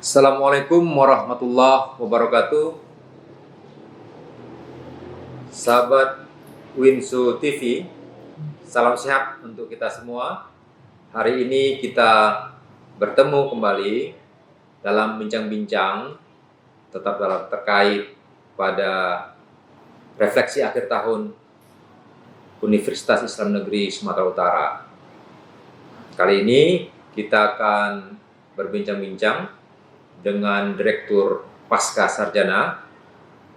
Assalamualaikum warahmatullahi wabarakatuh. Sahabat Winsu TV, salam sehat untuk kita semua. Hari ini kita bertemu kembali dalam bincang-bincang tetap dalam terkait pada refleksi akhir tahun Universitas Islam Negeri Sumatera Utara. Kali ini kita akan berbincang-bincang dengan Direktur Pasca Sarjana,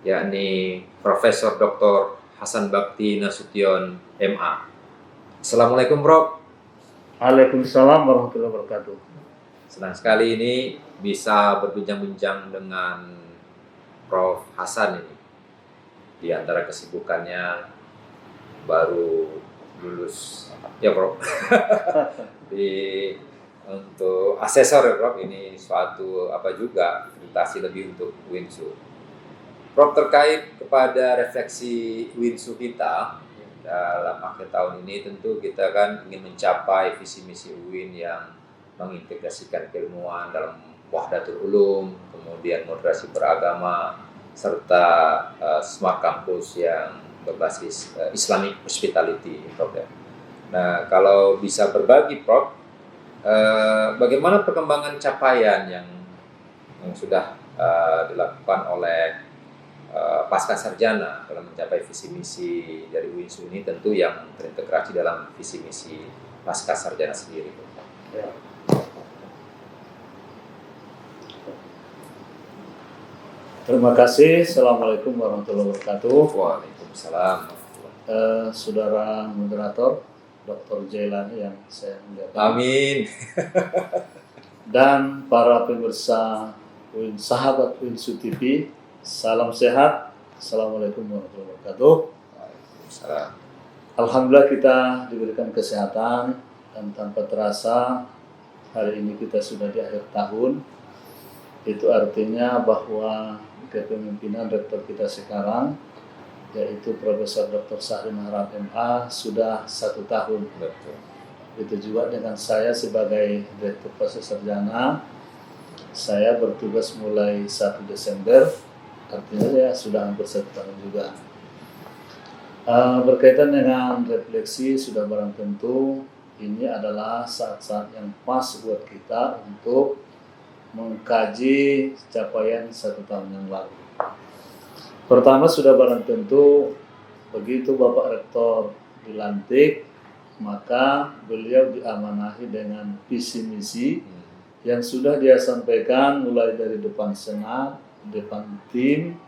yakni Profesor Dr. Hasan Bakti Nasution, MA. Assalamualaikum, Prof. Waalaikumsalam warahmatullahi wabarakatuh. Senang sekali ini bisa berbincang-bincang dengan Prof. Hasan ini. Di antara kesibukannya baru lulus, ya Prof. Untuk asesor ya Prof, ini suatu akreditasi lebih untuk Winsu. Prof, terkait kepada refleksi Winsu kita dalam akhir tahun ini, tentu kita kan ingin mencapai visi misi UIN yang mengintegrasikan keilmuan dalam Wahdatul Ulum, kemudian moderasi beragama, serta smart campus yang berbasis Islamic Hospitality, Prof. Nah, kalau bisa berbagi, Prof, bagaimana perkembangan capaian yang sudah dilakukan oleh pasca sarjana dalam mencapai visi misi dari Winsu ini, tentu yang terintegrasi dalam visi misi pasca sarjana sendiri. Ya. Terima kasih. Assalamualaikum warahmatullahi wabarakatuh. Waalaikumsalam. Saudara moderator Dr. Jailani yang saya muliakan. Amin. Dan para pemirsa sahabat Winsu TV, salam sehat. Assalamualaikum warahmatullahi wabarakatuh. Waalaikumsalam. Alhamdulillah kita diberikan kesehatan dan tanpa terasa hari ini kita sudah di akhir tahun. Itu artinya bahwa kepemimpinan rektor kita sekarang, yaitu Profesor Dr. Sahrin Harahap MA, sudah 1 tahun. Betul. Itu juga dengan saya sebagai Direktur Pasca Sarjana. Saya bertugas mulai 1 Desember, artinya ya sudah hampir 1 tahun juga. Berkaitan dengan refleksi, sudah barang tentu ini adalah saat-saat yang pas buat kita untuk mengkaji capaian 1 tahun yang lalu. Pertama, sudah barang tentu begitu Bapak Rektor dilantik, maka beliau diamanahi dengan visi misi yang sudah dia sampaikan mulai dari depan Senat, depan tim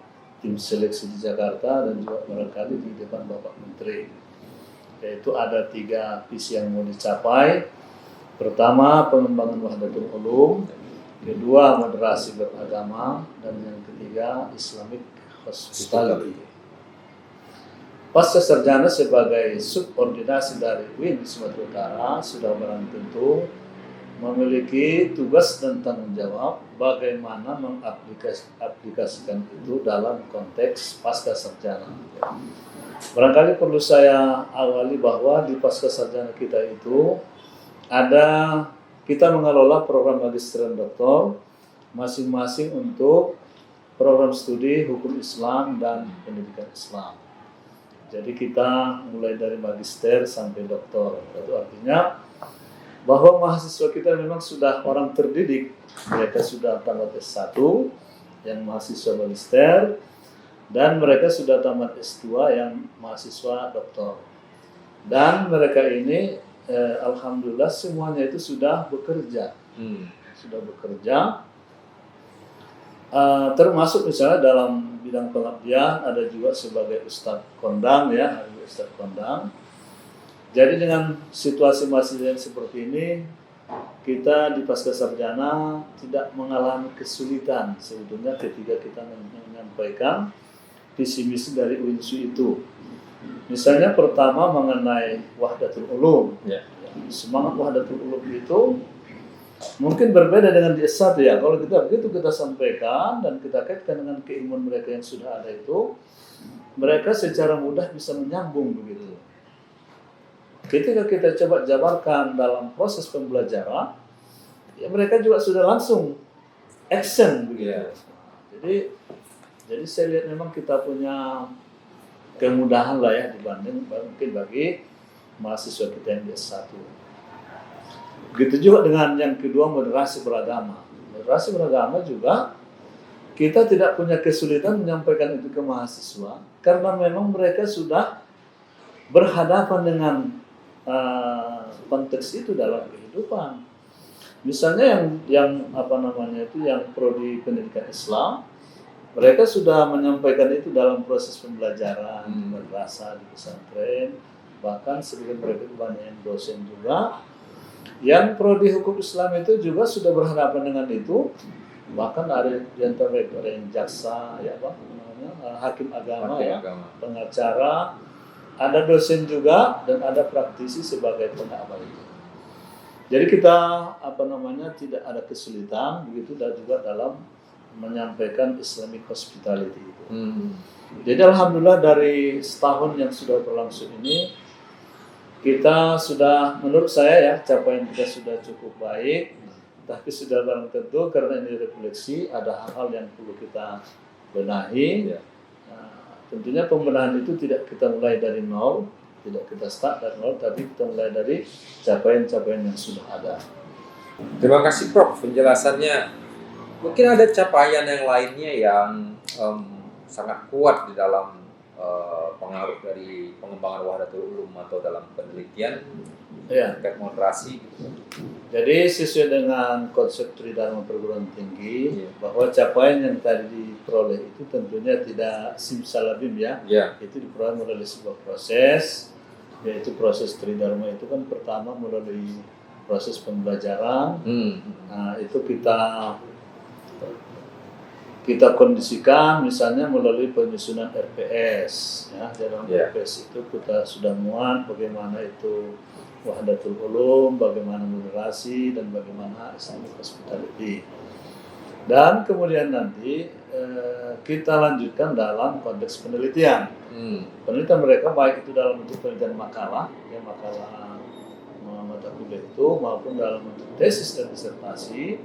seleksi di Jakarta, dan juga barangkali di depan Bapak Menteri. Yaitu ada 3 visi yang mau dicapai. Pertama, pengembangan Wahdatul Ulum. Kedua, moderasi beragama. Dan yang ketiga, Islamic Hospitality. Pasca sarjana sebagai subordinasi dari UIN Sumatera Utara sudah barang tentu memiliki tugas dan tanggung jawab bagaimana mengaplikasikan itu dalam konteks pasca sarjana. Barangkali perlu saya awali bahwa di pasca sarjana kita itu kita mengelola program magister dan doktor masing-masing untuk program studi hukum Islam dan pendidikan Islam. Jadi kita mulai dari magister sampai doktor. Itu artinya bahwa mahasiswa kita memang sudah orang terdidik. Mereka sudah tamat S1 yang mahasiswa magister, dan mereka sudah tamat S2 yang mahasiswa doktor. Dan mereka ini alhamdulillah semuanya itu sudah bekerja. Sudah bekerja. Termasuk misalnya dalam bidang pengabdian, ada juga sebagai Ustadz Kondang, ya, Ustadz Kondang. Jadi dengan situasi mahasiswa yang seperti ini, kita di pasca sarjana tidak mengalami kesulitan sebetulnya ketika kita menyampaikan visi misi dari Winsu itu. Misalnya pertama mengenai Wahdatul Ulum. Semangat Wahdatul Ulum itu mungkin berbeda dengan di S1 ya. Kalau kita sampaikan dan kita kaitkan dengan keilmuan mereka yang sudah ada itu, mereka secara mudah bisa menyambung begitu. Ketika kita coba jabarkan dalam proses pembelajaran, ya mereka juga sudah langsung action begitu. Iya. Jadi saya lihat memang kita punya kemudahan lah ya dibanding mungkin bagi mahasiswa kita yang di S1. Begitu juga dengan yang kedua, moderasi beragama. Moderasi beragama juga kita tidak punya kesulitan menyampaikan itu ke mahasiswa karena memang mereka sudah berhadapan dengan konteks itu dalam kehidupan. Misalnya yang prodi pendidikan Islam, mereka sudah menyampaikan itu dalam proses pembelajaran madrasah di pesantren, bahkan sebagian mereka banyak yang dosen juga. Yang prodi hukum Islam itu juga sudah berhadapan dengan itu, bahkan ada di antara mereka ada yang jaksa, hakim agama, pengacara, ada dosen juga dan ada praktisi sebagai pendakwah itu. Jadi kita tidak ada kesulitan begitu dan juga dalam menyampaikan Islamic hospitality itu. Jadi alhamdulillah dari setahun yang sudah berlangsung ini kita sudah, menurut saya ya, capaian kita sudah cukup baik, tapi sudah barang tentu karena ini refleksi ada hal-hal yang perlu kita benahi. Tentunya pembenahan itu tidak kita mulai dari nol, tidak kita start dari nol, tapi kita mulai dari capaian-capaian yang sudah ada. Terima kasih Prof penjelasannya. Mungkin ada capaian yang lainnya yang sangat kuat di dalam pengaruh dari pengembangan Wahdatul Ulum atau dalam penelitian terkait moderasi. Jadi sesuai dengan konsep Tridharma perguruan tinggi bahwa capaian yang tadi diperoleh itu tentunya tidak simsalabim ya. Itu diperoleh melalui sebuah proses, yaitu proses Tridharma itu kan pertama melalui proses pembelajaran. Nah, itu kita kondisikan misalnya melalui penyusunan RPS ya. Dalam RPS itu kita sudah muat bagaimana itu Wahdatul Ulum, bagaimana moderasi dan bagaimana Islamic hospitality. Dan kemudian nanti kita lanjutkan dalam konteks penelitian. Penelitian mereka baik itu dalam bentuk penelitian makalah mata kuliah itu maupun dalam bentuk tesis dan disertasi,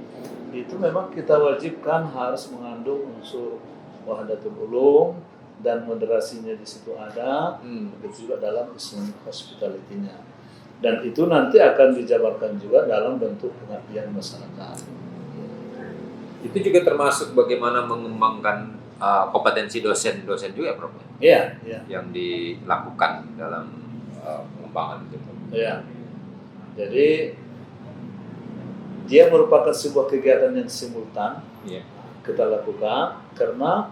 itu memang kita wajibkan harus mengandung unsur Wahdatul Ulum dan moderasinya di situ ada, begitu juga dalam Islamic hospitality-nya. Dan itu nanti akan dijabarkan juga dalam bentuk pengabdian masyarakat. Itu juga termasuk bagaimana mengembangkan kompetensi dosen-dosen juga, Prof. Iya. Yang dilakukan dalam pengembangan itu. Iya. Jadi dia merupakan sebuah kegiatan yang simultan kita lakukan karena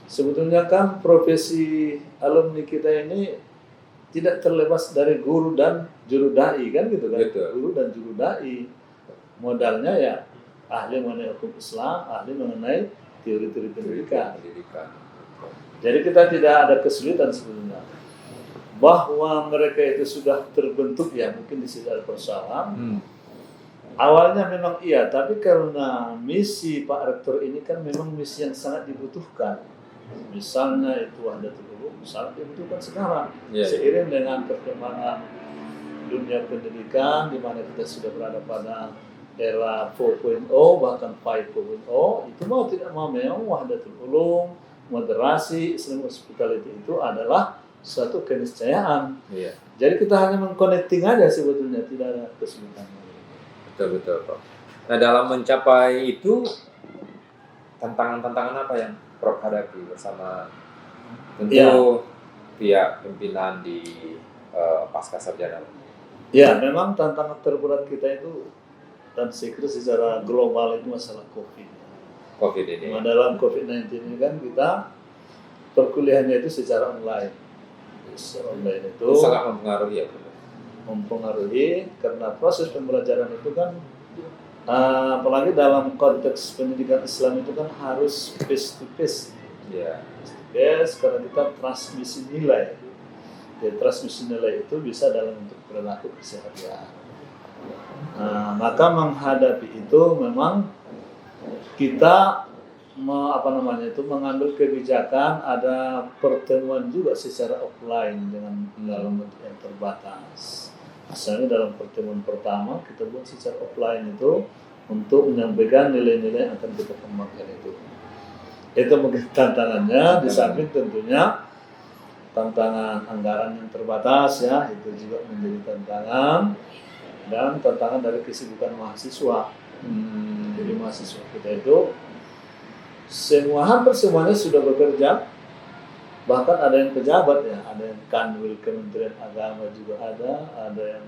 sebetulnya kan profesi alumni kita ini tidak terlepas dari guru dan juru dai kan gitu kan. Betul. Guru dan juru dai modalnya ya ahli mengenai hukum Islam, ahli mengenai teori-teori pendidikan. Jadi kita tidak ada kesulitan sebenarnya. Bahwa mereka itu sudah terbentuk ya mungkin di situ ada persoalan. Awalnya memang iya, tapi karena misi Pak Rektor ini kan memang misi yang sangat dibutuhkan. Misalnya itu Wahdatul Ulum sangat dibutuhkan sekarang. Seiring dengan perkembangan dunia pendidikan di mana kita sudah berada pada era 4.0 bahkan 5.0, itu mau tidak mau memang Wahdatul Ulum, moderasi, Islamic hospitality itu adalah suatu keniscayaan. Jadi kita hanya mengconnecting aja sebetulnya, tidak ada kesulitan. Betul, Prof. Nah, dalam mencapai itu tantangan-tantangan apa yang Prof hadapi bersama tentu pihak pimpinan di pasca sarjana? Ya, memang tantangan terberat kita itu dan saya kira secara global itu masalah COVID ini. Dalam COVID-19 ini kan kita perkuliahannya itu secara online. Online itu sangat mempengaruhi ya, mempengaruhi karena proses pembelajaran itu kan apalagi dalam konteks pendidikan Islam itu kan harus face to face. Karena kita transmisi nilai. Jadi transmisi nilai itu bisa dalam bentuk perilaku keseharian. Maka menghadapi itu memang kita mengambil kebijakan ada pertemuan juga secara offline dengan dalam bentuk yang terbatas. Misalnya dalam pertemuan pertama kita buat secara offline itu untuk menyampaikan nilai-nilai yang akan kita kembangkan itu. Itu mungkin tantangannya, di samping tentunya tantangan anggaran yang terbatas ya, itu juga menjadi tantangan, dan tantangan dari kesibukan mahasiswa. Jadi mahasiswa kita itu hampir semuanya sudah bekerja, bahkan ada yang pejabat ya, ada yang kanwil Kementerian Agama juga ada yang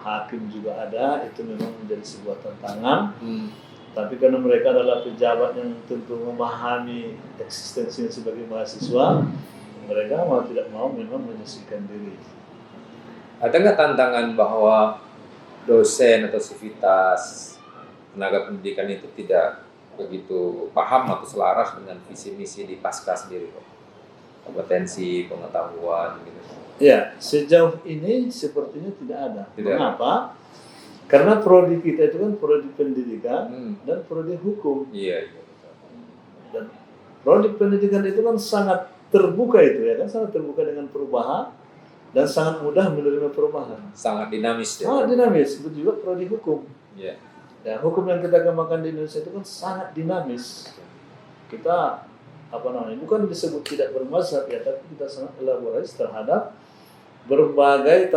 hakim juga ada. Itu memang menjadi sebuah tantangan. Tapi karena mereka adalah pejabat yang tentu memahami eksistensinya sebagai mahasiswa, mereka mau tidak mau memang menyisihkan diri. Ada nggak tantangan bahwa dosen atau sivitas tenaga pendidikan itu tidak begitu paham atau selaras dengan visi misi di Pasca sendiri, Pak? Kompetensi, pengetahuan gitu. Ya, sejauh ini sepertinya tidak ada. Tidak. Kenapa? Karena prodi kita itu kan prodi pendidikan dan prodi hukum. Iya. Dan prodi pendidikan itu kan sangat terbuka itu ya kan, sangat terbuka dengan perubahan dan sangat mudah menerima perubahan. Sangat dinamis ya. Sangat dinamis. Itu juga prodi hukum. Iya. Ya, hukum yang kita kembangkan di Indonesia itu kan sangat dinamis. Kita bukan disebut tidak bermazhab ya, tapi kita sangat elaborasi terhadap berbagai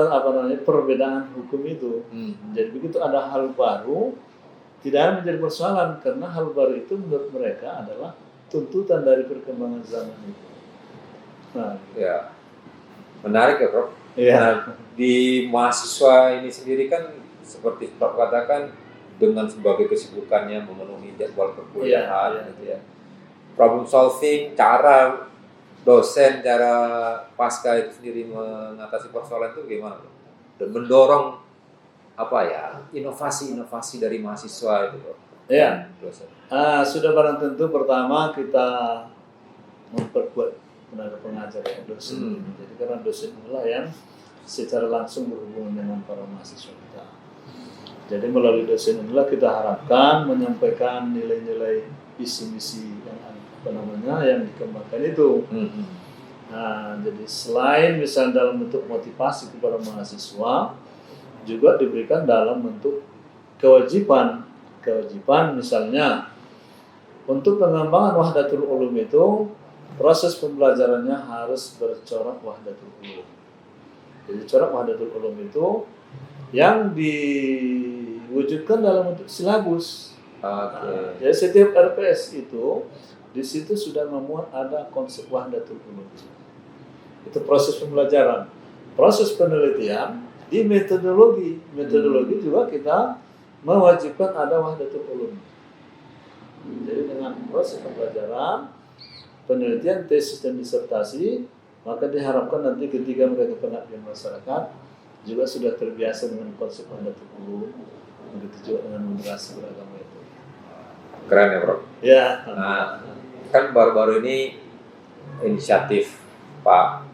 perbedaan hukum itu. Jadi begitu ada hal baru, tidak menjadi persoalan karena hal baru itu menurut mereka adalah tuntutan dari perkembangan zaman itu. Nah, ya. Menarik ya, Prof. Ya. Nah, di mahasiswa ini sendiri kan seperti Prof katakan dengan sebagai kesibukannya memenuhi jadwal perkuliahan gitu ya. Problem solving, cara dosen, cara Pasca itu sendiri mengatasi persoalan itu gimana? Dan mendorong inovasi-inovasi dari mahasiswa itu, Bro. Ya. Dosen. Sudah barang tentu pertama kita memperkuat tenaga pengajar ya, dosen. Jadi karena dosen inilah yang secara langsung berhubungan dengan para mahasiswa kita. Jadi melalui dosen inilah kita harapkan menyampaikan nilai-nilai visi misi yang dikembangkan itu. Nah, jadi selain misalnya dalam bentuk motivasi kepada mahasiswa, juga diberikan dalam bentuk kewajiban misalnya untuk pengembangan Wahdatul Ulum itu proses pembelajarannya harus bercorak Wahdatul Ulum. Jadi corak Wahdatul Ulum itu yang diwujudkan dalam bentuk silabus. Jadi setiap RPS itu di situ sudah memuat ada konsep Wahdatul Ulum. Itu proses pembelajaran. Proses penelitian di metodologi juga kita mewajibkan ada Wahdatul Ulum. Jadi dengan proses pembelajaran, penelitian, tesis dan disertasi, maka diharapkan nanti ketika mereka pengabdian masyarakat juga sudah terbiasa dengan konsep Wahdatul Ulum, begitu juga dengan moderasi beragama itu. Keren ya, Bro. Ya. Nah, kan baru-baru ini inisiatif Pak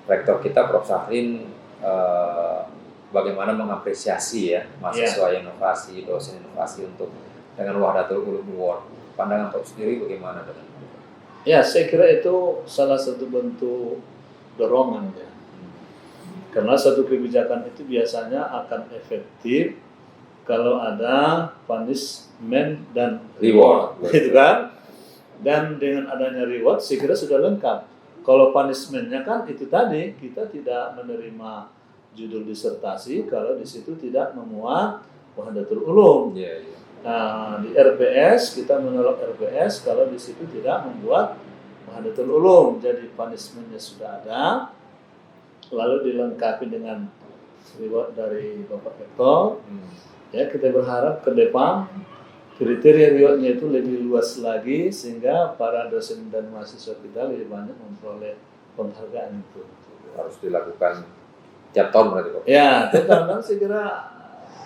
Rektor kita Prof Syahrin bagaimana mengapresiasi ya mahasiswa inovasi, dosen inovasi untuk dengan Wahdatul Ulum Award. Pandangan Prof sendiri bagaimana dengan itu? Ya, saya kira itu salah satu bentuk dorongan ya. Karena satu kebijakan itu biasanya akan efektif kalau ada punishment dan reward, gitu kan? Dan dengan adanya reward, saya kira sudah lengkap. Kalau punishment-nya kan itu tadi, kita tidak menerima judul disertasi kalau di situ tidak memuat Wahdatul Ulum. Nah, di RPS kita menolak RPS kalau di situ tidak membuat Wahdatul Ulum. Jadi punishment-nya sudah ada, lalu dilengkapi dengan reward dari Bapak Rektor. Ya, kita berharap ke depan kriteria rewardnya itu lebih luas lagi sehingga para dosen dan mahasiswa kita lebih banyak memperoleh penghargaan itu. Harus dilakukan tiap tahun berarti, Pak? Ya, tiap tahun saya kira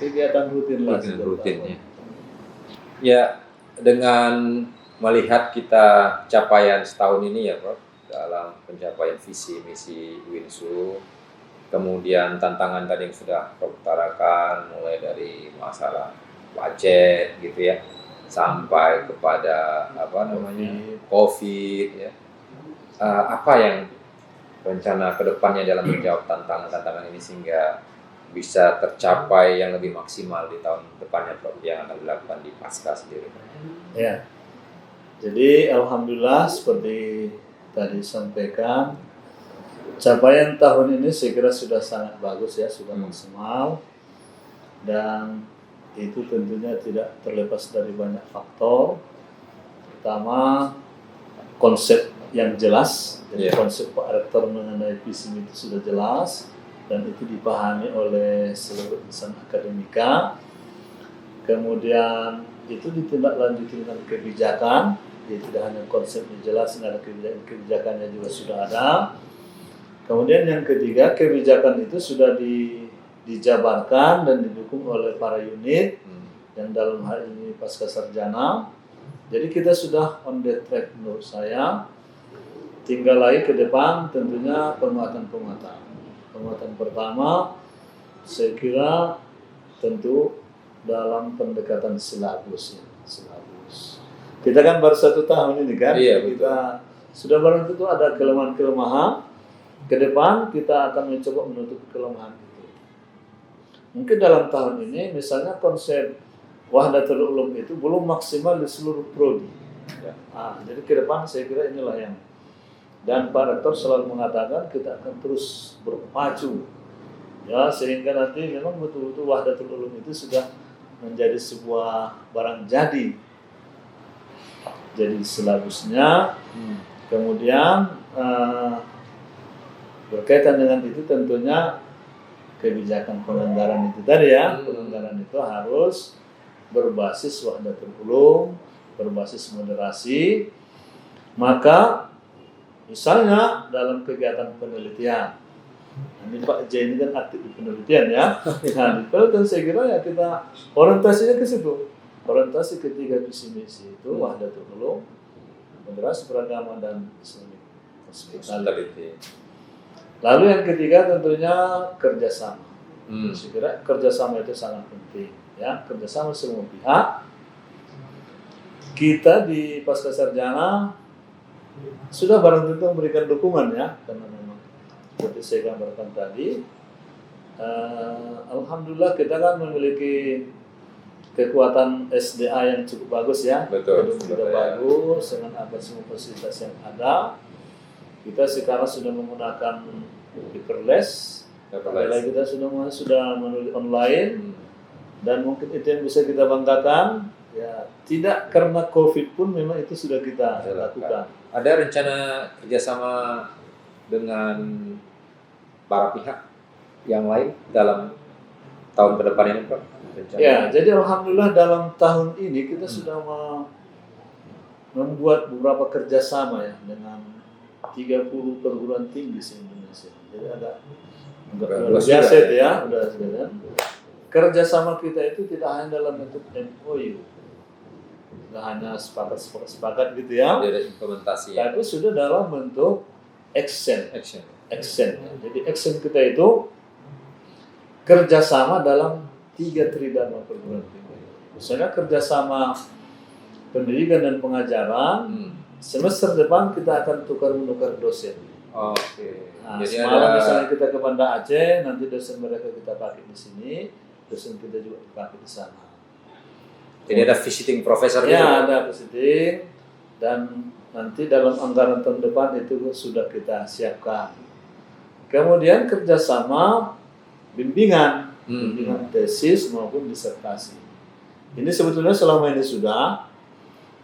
kegiatan rutin lah. Rutinnya. Ya, dengan melihat kita capaian setahun ini ya, Prof, dalam pencapaian visi misi Winsu, kemudian tantangan tadi yang sudah Prof utarakan, mulai dari masalah budget gitu ya, sampai kepada COVID ya. Apa yang rencana kedepannya dalam menjawab tantangan-tantangan ini sehingga bisa tercapai yang lebih maksimal di tahun depannya, Prof, yang akan dilakukan di Pasca sendiri? Ya, jadi alhamdulillah seperti tadi sampaikan, capaian tahun ini saya kira sudah sangat bagus ya, sudah maksimal, dan itu tentunya tidak terlepas dari banyak faktor. Pertama, konsep yang jelas, jadi konsep Pak Rektor mengenai visi itu sudah jelas dan itu dipahami oleh seluruh insan akademika. Kemudian itu ditindaklanjuti dengan kebijakan, jadi tidak hanya konsepnya jelas, ada kebijakannya juga sudah ada. Kemudian yang ketiga, kebijakan itu sudah dijabarkan dan didukung oleh para unit yang dalam hal ini pasca sarjana. Jadi kita sudah on the track menurut saya. Tinggal lagi ke depan tentunya penguatan-penguatan. Penguatan pertama saya kira tentu dalam pendekatan silabus. Kita kan baru 1 tahun ini kan, kita sudah barang tentu ada kelemahan-kelemahan. Ke depan kita akan mencoba menutup kelemahan itu. Mungkin dalam tahun ini misalnya konsep Wahdatul Ulum itu belum maksimal di seluruh prodi. Jadi ke depan saya kira inilah yang, dan Pak Rektor selalu mengatakan kita akan terus berpacu ya, sehingga nanti memang betul-betul Wahdatul Ulum itu sudah menjadi sebuah barang jadi silabusnya. Kemudian berkaitan dengan itu tentunya kebijakan penganggaran itu tadi ya, penganggaran itu harus berbasis Wahdatul Ulum, berbasis moderasi. Maka misalnya dalam kegiatan penelitian, ini Pak J ini kan aktif di penelitian ya. Nah, di penelitian saya kira ya kita orientasinya ke situ. Orientasi ketiga visi misi itu Wahdatul Ulum, moderasi beragama dan hospitality. Lalu yang ketiga tentunya kerjasama. Saya kira kerjasama itu sangat penting ya, kerjasama semua pihak. Kita di pasca sarjana sudah barang tentu memberikan dukungan ya, karena memang seperti saya gambarkan tadi, alhamdulillah kita kan memiliki kekuatan SDA yang cukup bagus ya. Betul. Kita bagus dengan apa semua fasilitas yang ada. Kita sekarang sudah menggunakan paperless. Kita sudah menulis online, dan mungkin itu yang bisa kita banggakan. Ya, tidak karena COVID pun memang itu sudah kita lakukan. Ada rencana kerjasama dengan para pihak yang lain dalam tahun ke depan ini, Pak? Ya, jadi alhamdulillah dalam tahun ini kita sudah membuat beberapa kerjasama ya dengan 30 perguruan tinggi di Indonesia. Jadi ada luar biasa ya, udah kan. Kerjasama kita itu tidak hanya dalam bentuk MOU, tidak hanya sepakat gitu ya. Ada implementasi. Tapi sudah dalam bentuk action. Jadi action kita itu kerjasama dalam 3 tridharma perguruan tinggi. Misalnya kerjasama pendidikan dan pengajaran. Semester depan kita akan tukar-menukar dosen. Oke. Nah, semalam misalnya kita ke Banda Aceh, nanti dosen mereka kita pakai di sini, dosen kita juga dipakai di sana. Jadi ada visiting professor ya, gitu? Ada visiting, dan nanti dalam anggaran tahun depan itu sudah kita siapkan. Kemudian kerjasama bimbingan tesis maupun disertasi. Ini sebetulnya selama ini sudah,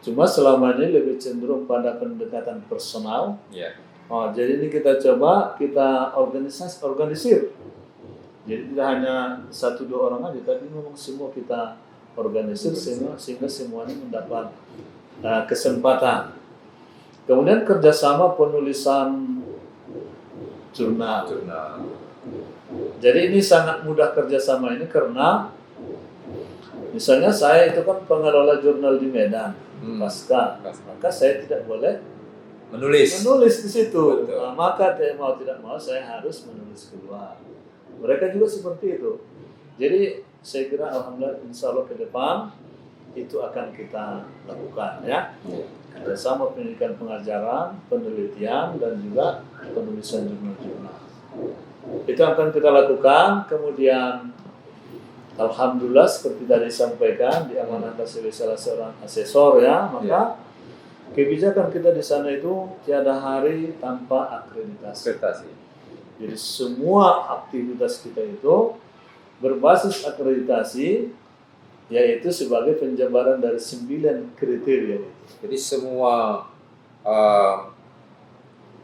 cuma selama ini lebih cenderung pada pendekatan personal. Jadi ini kita coba kita organisir. Jadi tidak hanya 1-2 orang aja, tapi memang semua kita organisir sehingga semuanya mendapat kesempatan. Kemudian kerjasama penulisan jurnal. Jadi ini sangat mudah kerjasama ini karena misalnya saya itu kan pengelola jurnal di Medan, Pasca, maka saya tidak boleh menulis di situ. Nah, maka mau tidak mau saya harus menulis keluar. Mereka juga seperti itu. Jadi saya kira alhamdulillah insya Allah ke depan itu akan kita lakukan ya. Kerjasama pendidikan pengajaran, penelitian dan juga penulisan jurnal-jurnal. Itu akan kita lakukan. Kemudian alhamdulillah seperti tadi disampaikan diamanahkan sebagai salah seorang asesor ya, maka kebijakan kita di sana itu tiada hari tanpa akreditasi. Jadi semua aktivitas kita itu berbasis akreditasi, yaitu sebagai penjabaran dari 9 kriteria itu. Jadi semua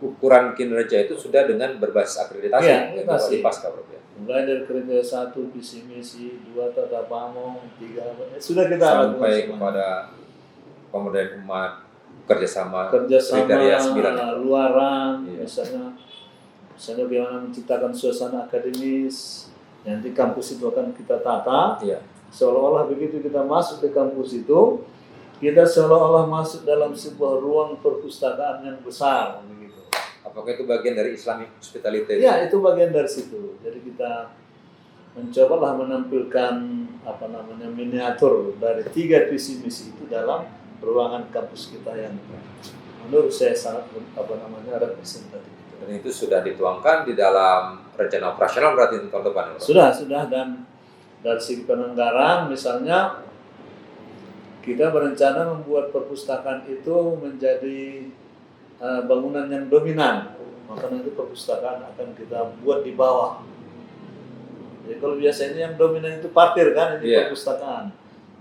ukuran kinerja itu sudah dengan berbasis akreditasi. Ya, akreditasi. Pasca, Prof. Ya. Mulai dari kriteria 1 visi misi, 2 tata pamong, 3 sudah kita sampai kepada pemberdayaan umat, kerjasama kriteria 9 luaran, misalnya bagaimana menciptakan suasana akademis. Nanti kampus itu akan kita tata. Seolah-olah begitu kita masuk ke kampus itu, kita seolah-olah masuk dalam sebuah ruang perpustakaan yang besar begitu. Apakah itu bagian dari Islamic Hospitality? Ya, itu bagian dari situ. Jadi kita mencobalah menampilkan miniatur dari 3 visi misi itu dalam ruangan kampus kita yang menurut saya sangat representatif. Dan itu sudah dituangkan di dalam rencana operasional berarti tahun depan ya, Prof? Sudah, dan dari segi penanggaran misalnya kita berencana membuat perpustakaan itu menjadi bangunan yang dominan. Maka nanti perpustakaan akan kita buat di bawah. Jadi kalau biasanya yang dominan itu parkir kan, ini perpustakaan.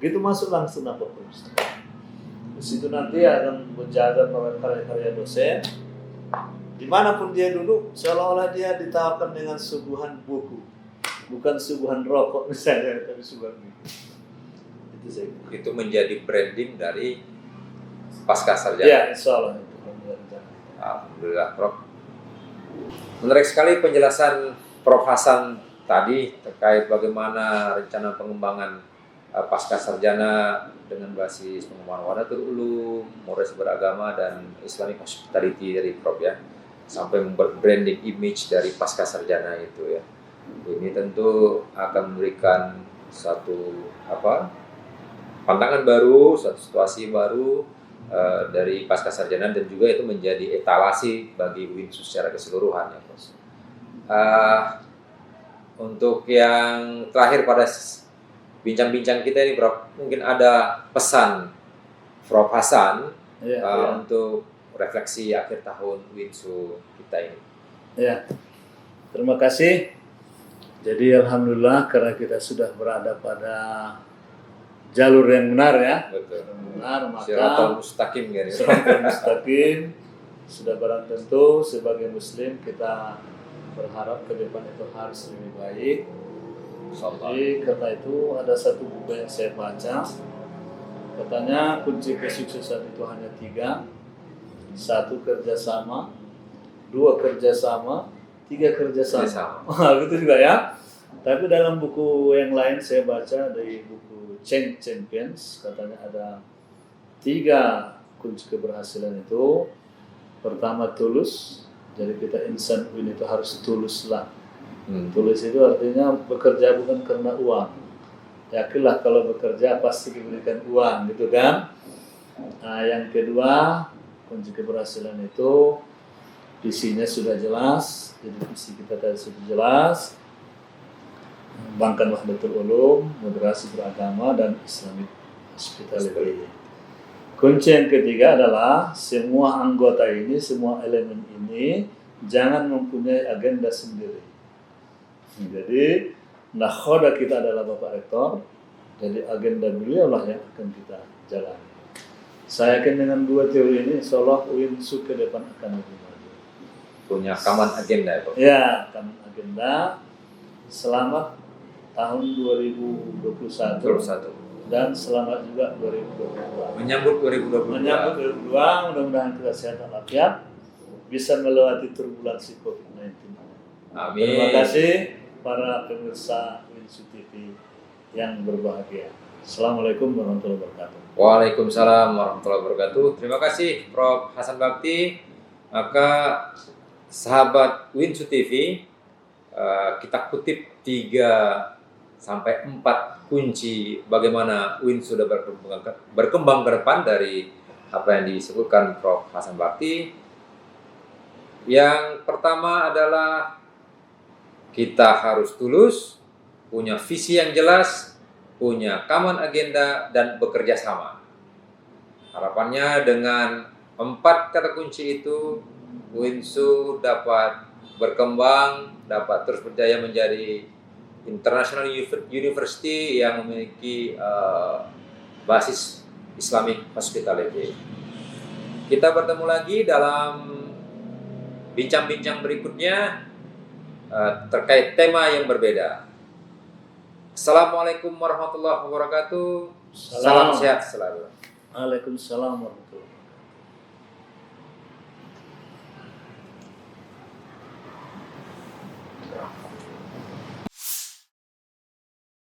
Gitu masuk langsung ke perpustakaan. Di situ nanti akan menjaga karya-karya dosen. Dimanapun dia duduk, seolah-olah dia ditawarkan dengan suguhan buku, bukan suguhan rokok misalnya, tapi suguhan buku. Itu saya. Itu menjadi branding dari pasca sarjana. Ya, insya Allah. Alhamdulillah, Prof. Menarik sekali penjelasan Prof. Hasan tadi terkait bagaimana rencana pengembangan pasca sarjana dengan basis pengembangan Wadatul Ulum, Modes beragama dan Islamic Hospitality dari Prof ya, sampai membuat branding image dari pasca sarjana itu ya. Ini tentu akan memberikan satu pandangan baru, satu situasi baru dari pasca sarjana, dan juga itu menjadi etalasi bagi WINSU secara keseluruhan ya, Prof. Untuk yang terakhir pada bincang-bincang kita ini, Prof, mungkin ada pesan Prof Hasan untuk refleksi akhir tahun WINSU kita ini. Ya, terima kasih. Jadi alhamdulillah karena kita sudah berada pada jalur yang benar ya. Betul. Benar, maka Siratal mustaqim gitu. Siratal mustaqim sudah barang tentu sebagai muslim kita berharap ke depan itu harus lebih baik. Jadi karena itu ada satu buku yang saya baca, katanya kunci kesuksesan itu hanya 3. 1 kerjasama, 2 kerjasama, 3 kerjasama. Gitu juga ya. Tapi dalam buku yang lain saya baca dari buku Change Champions, katanya ada 3 kunci keberhasilan itu. Pertama tulus, jadi kita insan ini itu harus tulus lah. Tulus itu artinya bekerja bukan karena uang. Yakinlah kalau bekerja pasti diberikan uang, gitu kan? Nah, yang kedua, kunci keberhasilan itu visinya sudah jelas. Jadi visi kita tadi sudah jelas. Mengembangkan Wahdatul Ulum, moderasi beragama dan Islamic Hospitality. Kunci yang ketiga adalah semua anggota ini, semua elemen ini jangan mempunyai agenda sendiri. Jadi nakhoda kita adalah Bapak Rektor, jadi agenda beliau lah yang akan kita jalani. Saya yakin dengan 2 teori ini, insya Allah WINSU ke depan akan lebih maju. Punya common agenda ya, Pak? Ya, common agenda. Selamat tahun 2021. Dan selamat juga 2022. Menyambut 2022. Menyambut 2022, mudah-mudahan kita sehat walafiat, bisa melewati turbulensi COVID-19. Amin. Terima kasih para pemirsa WINSU TV yang berbahagia. Assalamualaikum warahmatullahi wabarakatuh. Waalaikumsalam warahmatullahi wabarakatuh. Terima kasih Prof. Hasan Bakti. Maka sahabat WINSU TV, kita kutip 3-4 kunci bagaimana WINSU sudah berkembang ke depan dari apa yang disebutkan Prof. Hasan Bakti. Yang pertama adalah Kita harus tulus, punya visi yang jelas, punya common agenda, dan bekerja sama. Harapannya dengan 4 kata kunci itu, Winsu dapat berkembang, dapat terus berjaya menjadi international university yang memiliki basis Islamic hospitality. Kita bertemu lagi dalam bincang-bincang berikutnya terkait tema yang berbeda. Assalamualaikum warahmatullahi wabarakatuh. Salam sehat selalu. Waalaikumsalam warahmatullahi wabarakatuh.